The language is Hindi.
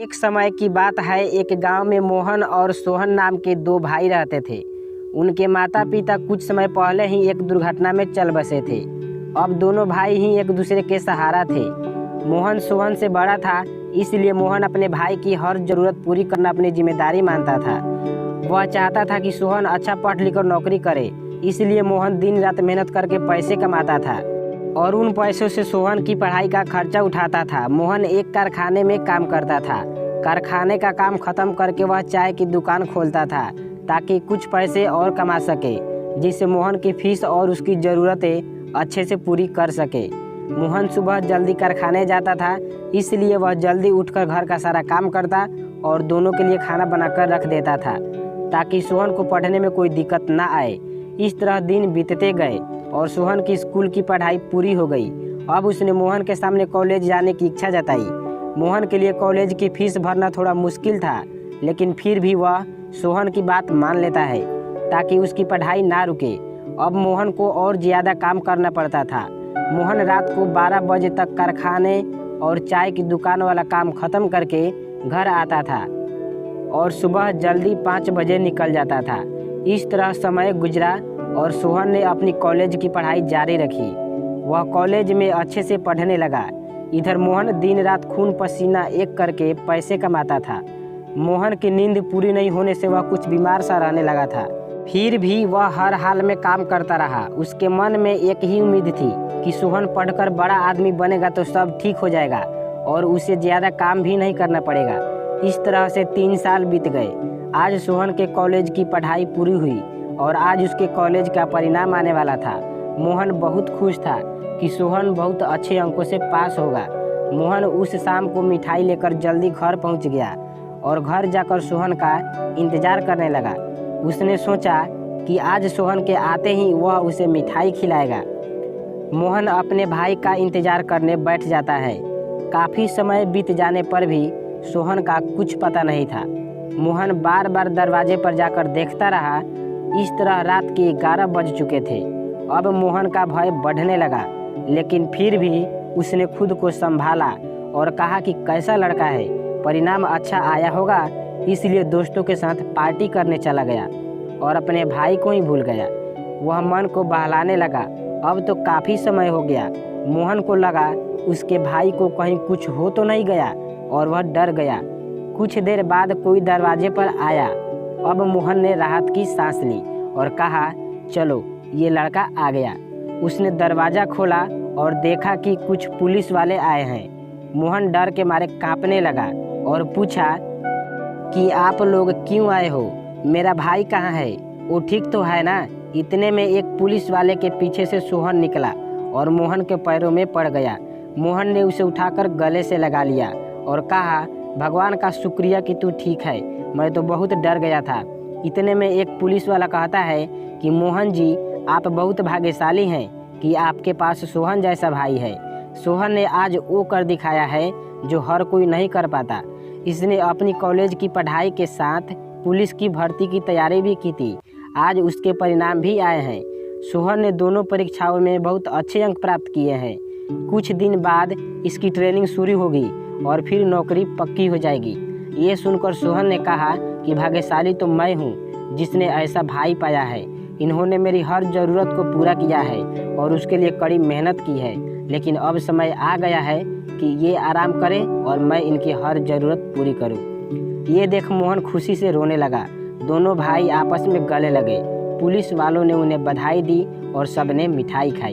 एक समय की बात है, एक गांव में मोहन और सोहन नाम के दो भाई रहते थे। उनके माता पिता कुछ समय पहले ही एक दुर्घटना में चल बसे थे। अब दोनों भाई ही एक दूसरे के सहारा थे। मोहन सोहन से बड़ा था, इसलिए मोहन अपने भाई की हर जरूरत पूरी करना अपनी जिम्मेदारी मानता था। वह चाहता था कि सोहन अच्छा पढ़ लिख कर नौकरी करे, इसलिए मोहन दिन रात मेहनत करके पैसे कमाता था और उन पैसों से सोहन की पढ़ाई का खर्चा उठाता था। मोहन एक कारखाने में काम करता था। कारखाने का काम खत्म करके वह चाय की दुकान खोलता था ताकि कुछ पैसे और कमा सके, जिससे मोहन की फीस और उसकी ज़रूरतें अच्छे से पूरी कर सके। मोहन सुबह जल्दी कारखाने जाता था, इसलिए वह जल्दी उठकर घर का सारा काम करता और दोनों के लिए खाना बनाकर रख देता था ताकि सोहन को पढ़ने में कोई दिक्कत ना आए। इस तरह दिन बीतते गए और सोहन की स्कूल की पढ़ाई पूरी हो गई। अब उसने मोहन के सामने कॉलेज जाने की इच्छा जताई। मोहन के लिए कॉलेज की फीस भरना थोड़ा मुश्किल था, लेकिन फिर भी वह सोहन की बात मान लेता है ताकि उसकी पढ़ाई ना रुके। अब मोहन को और ज़्यादा काम करना पड़ता था। मोहन रात को 12 बजे तक कारखाने और चाय की दुकान वाला काम ख़त्म करके घर आता था और सुबह जल्दी 5 बजे निकल जाता था। इस तरह समय गुजरा और सोहन ने अपनी कॉलेज की पढ़ाई जारी रखी। वह कॉलेज में अच्छे से पढ़ने लगा। इधर मोहन दिन रात खून पसीना एक करके पैसे कमाता था। मोहन की नींद पूरी नहीं होने से वह कुछ बीमार सा रहने लगा था। फिर भी वह हर हाल में काम करता रहा। उसके मन में एक ही उम्मीद थी कि सोहन पढ़कर बड़ा आदमी बनेगा तो सब ठीक हो जाएगा और उसे ज़्यादा काम भी नहीं करना पड़ेगा। इस तरह से 3 साल बीत गए। आज सोहन के कॉलेज की पढ़ाई पूरी हुई और आज उसके कॉलेज का परिणाम आने वाला था। मोहन बहुत खुश था कि सोहन बहुत अच्छे अंकों से पास होगा। मोहन उस शाम को मिठाई लेकर जल्दी घर पहुंच गया और घर जाकर सोहन का इंतज़ार करने लगा। उसने सोचा कि आज सोहन के आते ही वह उसे मिठाई खिलाएगा। मोहन अपने भाई का इंतज़ार करने बैठ जाता है। काफ़ी समय बीत जाने पर भी सोहन का कुछ पता नहीं था। मोहन बार बार दरवाजे पर जाकर देखता रहा। इस तरह रात के 11 बज चुके थे। अब मोहन का भय बढ़ने लगा, लेकिन फिर भी उसने खुद को संभाला और कहा कि कैसा लड़का है, परिणाम अच्छा आया होगा, इसलिए दोस्तों के साथ पार्टी करने चला गया और अपने भाई को ही भूल गया। वह मन को बहलाने लगा। अब तो काफ़ी समय हो गया। मोहन को लगा उसके भाई को कहीं कुछ हो तो नहीं गया और वह डर गया। कुछ देर बाद कोई दरवाजे पर आया। अब मोहन ने राहत की सांस ली और कहा, चलो ये लड़का आ गया। उसने दरवाज़ा खोला और देखा कि कुछ पुलिस वाले आए हैं। मोहन डर के मारे कांपने लगा और पूछा कि आप लोग क्यों आए हो? मेरा भाई कहाँ है? वो ठीक तो है ना? इतने में एक पुलिस वाले के पीछे से सोहन निकला और मोहन के पैरों में पड़ गया। मोहन ने उसे उठाकर गले से लगा लिया और कहा, भगवान का शुक्रिया कि तू ठीक है, मैं तो बहुत डर गया था। इतने में एक पुलिस वाला कहता है कि मोहन जी, आप बहुत भाग्यशाली हैं कि आपके पास सोहन जैसा भाई है। सोहन ने आज वो कर दिखाया है जो हर कोई नहीं कर पाता। इसने अपनी कॉलेज की पढ़ाई के साथ पुलिस की भर्ती की तैयारी भी की थी। आज उसके परिणाम भी आए हैं। सोहन ने दोनों परीक्षाओं में बहुत अच्छे अंक प्राप्त किए हैं। कुछ दिन बाद इसकी ट्रेनिंग शुरू होगी और फिर नौकरी पक्की हो जाएगी। ये सुनकर सोहन ने कहा कि भाग्यशाली तो मैं हूँ जिसने ऐसा भाई पाया है। इन्होंने मेरी हर ज़रूरत को पूरा किया है और उसके लिए कड़ी मेहनत की है, लेकिन अब समय आ गया है कि ये आराम करें और मैं इनकी हर ज़रूरत पूरी करूं। ये देख मोहन खुशी से रोने लगा। दोनों भाई आपस में गले लगे। पुलिस वालों ने उन्हें बधाई दी और सबने मिठाई खाई।